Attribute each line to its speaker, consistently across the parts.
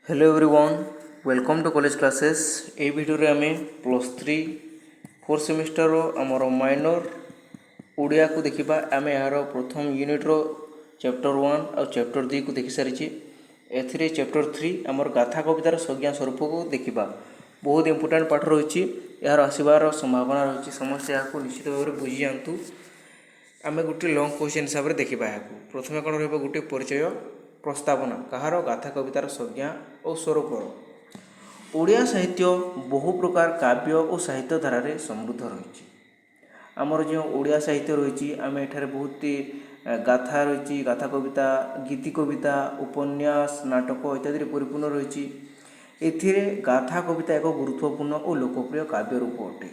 Speaker 1: Hello everyone, welcome to college classes. ए video रे आमे +3 फोर्थ सेमिस्टर आमर माइनर ओडिया को देखिबा। आमे यार प्रथम यूनिट रो चैप्टर 1 और चैप्टर 2 को देखि सारिछि। एथिरे चैप्टर 3 आमर गाथा कवितार संज्ञा स्वरूप को देखिबा। बहुत इंपोर्टेंट पाठ रहिछि, यार आसीबार संभावना रहिछि। समस्त याको निश्चित भाव बुझी जांतु। आमे गोटे लॉन्ग क्वेश्चन हिसाब रे देखिबा। याको प्रथमे कोन रहबो गोटे परिचय प्रस्तावना कहार गाथा कवितार संज्ञा और स्वरूप। ओडिया साहित्य बहु प्रकार काव्य और साहित्य धारा रे समृद्ध रही। आमर जो ओडिया साहित्य रही आम एठारे बहुत गाथा रही, गाथा कविता, गीति कविता, उपन्यास, नाटक इत्यादि परिपूर्ण रही। एथिरे गाथा कविता एक गुरुत्वपूर्ण और लोकप्रिय काव्य रूप अटे।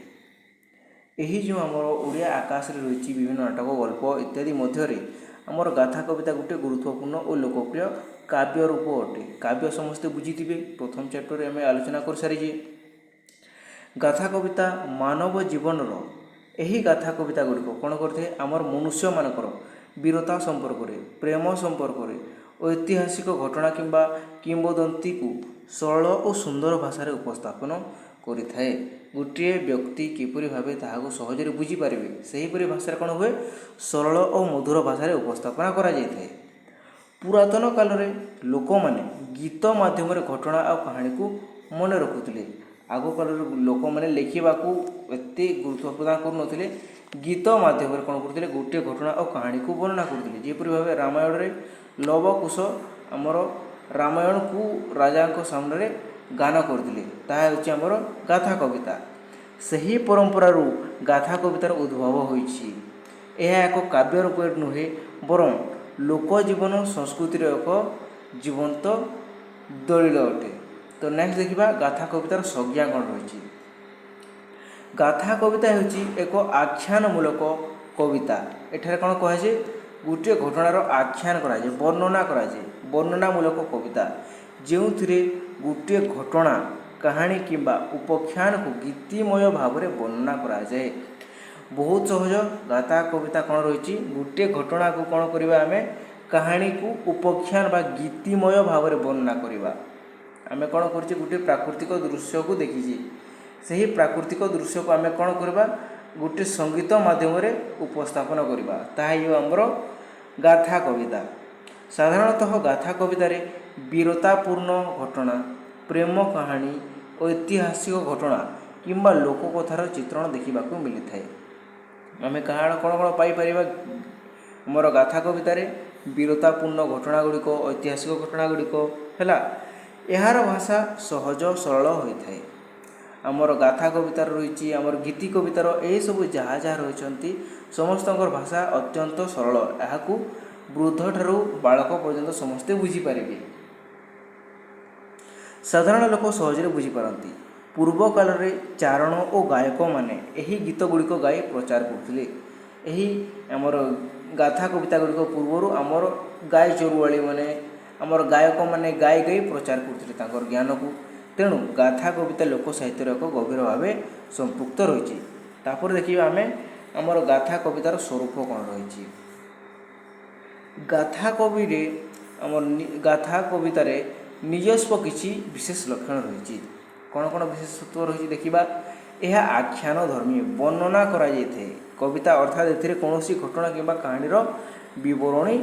Speaker 1: यही जो आमर ओडिया आकाश रे रही विभिन्न नाटक, गल्प इत्यादि मध्य आमर गाथा कविता गोटे गुरुत्वपूर्ण और लोकप्रिय काव्य रूप अटे। काव्य समस्ते बुझीथिबे, प्रथम चैप्टर रे आमे आलोचना कर सारिजे। गाथा कविता मानव जीवन यही गाथा कविता गुड़िक कौन करते आमर मनुष्य मानकर वीरता संपर्क रे, प्रेम संपर्क रे, ऐतिहासिक घटना किंबा किंबदंती को सरल और सुंदर भाषा उपस्थापन करिथाए। गोटे व्यक्ति किपरि भावे ताहाको सहजरे बुझी पारिबे सेहीपरि भाषा कौन हुए सरल और मधुर भाषा उपस्थापना करा जायथाए। पुरातन काल रे लोक माने गीत माध्यम घटना और कहानी को मन रखुले। आग काल लोक मैंने लिखा एत गुरुत्व प्रदान करुनथिले, गीत माध्यम कौन करते गोटे घटना और कहानी को वर्णना करते। जेपरि भाव रामायण रे लव कुश आमर रामायण को राजा सामने गान करते, ताहा होछि आमर गाथा कविता। सही परंपरा गाथा कवितार उद्भव होइछि। यह एक काव्य रूप नुहे बरं लोक जीवन संस्कृतिर एक जीवंत दलिल अटे। तो नेक्स्ट देखिबा गाथा कवितार संज्ञा कौन रही। गाथा कविता होछि एक आख्यानमूलक कविता। एठारे कौन कहुए गोटे घटनार आख्यान कराए, वर्णना कराए, वर्णनामूलक कविता जो गोटे घटना कहानी किंबा उपाख्यान को गीतिमय भाव में वर्णना कराए। बहुत सहज गाथा कविता कौन रही गोटे घटना को कौन करवा आम कहानी को उपाख्यान बा गीतिमय भाव में वर्णना करवा। आम कौन कर गोटे प्राकृतिक दृश्य को देखी से ही प्राकृतिक दृश्य को आम कौन करवा गोटे संगीत माध्यम उपस्थापन करवा, ताहा आमर गाथा कविता। साधारणतः गाथा कवितार वीरतापूर्ण घटना, प्रेम कहानी, ऐतिहासिक घटना किंबा लोककथार चित्रण देखा मिली थाए। आम कहां कौन कौन पाइपर आमर गाथा कवितार वीरतापूर्ण घटना गुड़िक, ऐतिहासिक घटना गुड़िक है। यार भाषा सहज सरल होता है। आमर गाथा कवितार रही आमर गीति कवितार यही सब जहाँ जहाँ रही समस्त भाषा अत्यंत सरल। यहाँ वृद्ध ठारू बालक पर्यंत समस्ते बुझीपारे। साधारण लोक सहजरे बुझीपारती। पूर्व काल रे चारण और गायक माने यही गीत गुड़िक गाई प्रचार करते। यही आमर गाथा कविता गुड़िक पूर्वर आमर गाय चरुआली माने आमर गायक माने गाई गाई प्रचार करते ज्ञान को। तेणु गाथा कविता लोक साहित्य एक गभीर भाव संपुक्त रही। तापर देखिए आम आमर गाथा कवितार स्वरूप कौन रही। गाथा कवि आमर गाथा कवितार निजस्व किसी विशेष लक्षण रही। कौन कौन विशेषत्व रही देखा। यह आख्यान धर्मी वर्णना कराए कविता, अर्थात ए कौन घटना किंबा कहानी बरणी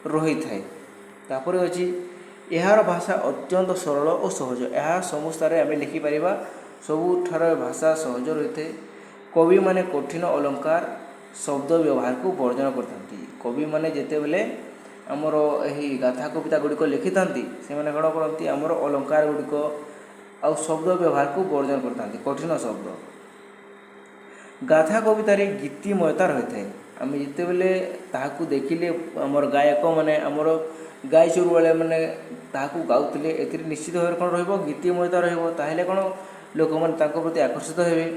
Speaker 1: रही थाए। तापर अच्छी यार भाषा अत्यंत सरल और सहज। यह समस्तार आम लिखिपर सबुठार भाषा सहज रही है। कवि माने कठिन अलंकार शब्द व्यवहार को वर्जन करते। कवि माने जेते बेले आमर यही गाथा कविता गुड़िक लिखि था से कौन करती आमर अलंकार गुड़िक आ शब्द व्यवहार को वर्जन करते कठिन शब्द। गाथा कवितार गीतिमयता रही है। आम जिते बेले ताहाकू देखिले आमर गायक माने आमर गाय चरुआले मैंने ताहाकू गाउतिले एथिरे निश्चित भाव कौन रहिबो गीतिमयता रहिबो। ताहेले कौन लोक मैंने तांको प्रति आकर्षित हेबे।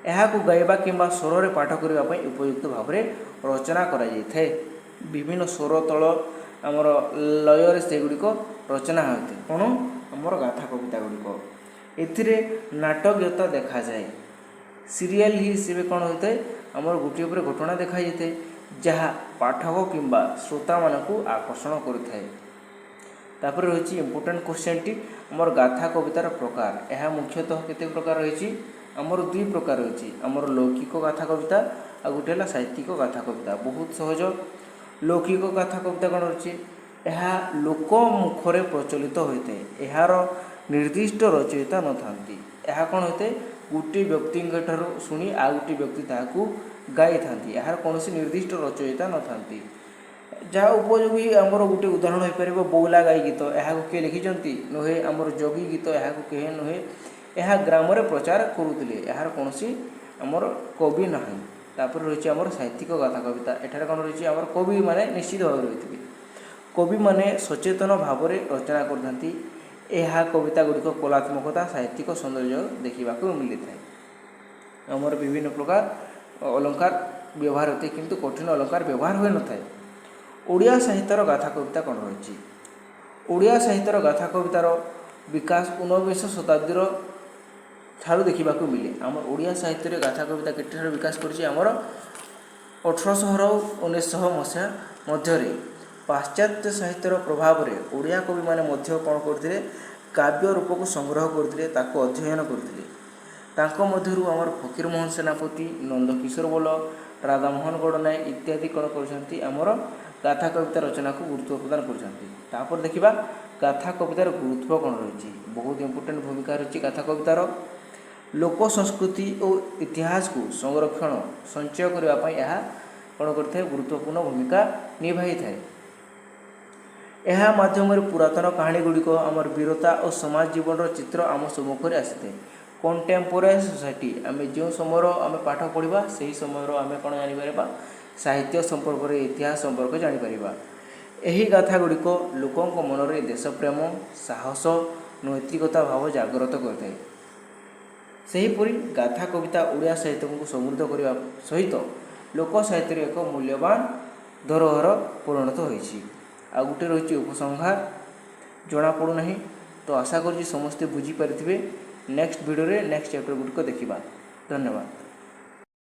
Speaker 1: एहाकू गाइबा किंबा स्वर रे पाठ करबा पई उपयुक्त भाव में रचना करा जायथाए। विभिन्न स्वर तल आमर लय से गुड़िक रचना होते कौन आमर गाथा कविता गुड़िक। एथिरे नाटकीयता देखा जाए। सीरियल ही हिसाब कौन होता है आमर गोटे पर घटना देखा जाए जहाँ पाठक किंबा श्रोता मान को आकर्षण करें। तापर रही इम्पोर्टाट क्वेश्चन टी आमर गाथा कवितार प्रकार। यह मुख्यतः केते प्रकार रही आमर दुई प्रकार रही आमर लौकिक गाथा कविता आ गोटे है साहित्यिक गाथा कविता। बहुत सहज। लौकिक गाथा कविता कौन रही यह लोक मुखरे प्रचलित होता है। यार निर्दिष्ट रचयिता न था। यह कौन होता है गोटे व्यक्ति शुणी आ गोटे व्यक्ति ताकू गाई था। यार कौन निर्दिष्ट रचयिता न था। जहाँ उपयोगी आमर गोटे उदाहरण हो पार बौला गाई गीत यहाँ किए लिखिं नुहे आमर जोगी गीत यहाँ कहे नुहे यह ग्राम प्रचार करुले यार कौन आमर कवि ना। तापर रही आमर साहित्यिक गाथा कविता। एठार कौन रही आमर कवि माने निश्चित भाव रही कवि माने सचेतन भाव में रचना करते। यह कविता गुड़िक कलात्मकता साहित्यिक सौंदर्य देखा मिली था। आमर विभिन्न प्रकार अलंकार व्यवहार होते किंतु कठिन अलंकार व्यवहार हुए न था। ओडिया साहित्यर गाथा कविता कौन रही ओडिया साहित्यर गाथा कवितार विकास 19 शताब्दीर ठारू देखा मिले। आम ओडिया साहित्य गाथा कविता केटे विकास करमर 1800 और 1900 मसीहा मध्य पाश्चात्य साहित्यर प्रभाव में ओडिया कवि मैंने कौन करते काव्य रूप को संग्रह करते अध्ययन करते। मध्यरु आमर फकीरमोहन सेनापति नंदकिशोर बल राधामोहन गड़नायक इत्यादि कौन कर गाथा कविता रचना को गुरुत्व प्रदान कर। देखा गाथा कवितार गुरुत्व कौन रही बहुत इंपोर्टेंट भूमिका रही गाथा कवितार लोक संस्कृति और इतिहास को संरक्षण संचय करने यह कौन करता गुरुत्वपूर्ण भूमिका निभाई थाए। यह माध्यम पुरातन कहानी गुड़िक आमर वीरता और समाज जीवन चित्र आम सम्मुखें आसी थाए। कंटेम्पोरारी सोसाइटी आम जो समय आम पाठ पढ़ा से समय आम कौन जापर साहित्य संपर्क इतिहास संपर्क जापर। यही गाथा गुड़िक लोकों मनरे देशप्रेम साहस नैतिकता भाव जागृत करते। सेहीपरि गाथा कविता ओडिया साहित्य को समृद्ध करने सहित लोक साहित्य एक मूल्यवान धरोहर परिणत होती। आ गोटे रही उपसंहार जना पड़ूना। तो आशा करुँच समस्ते बुझीपारे। नेक्स्ट वीडियो नेक्स्ट चैप्टर गुड़िक देखा। धन्यवाद।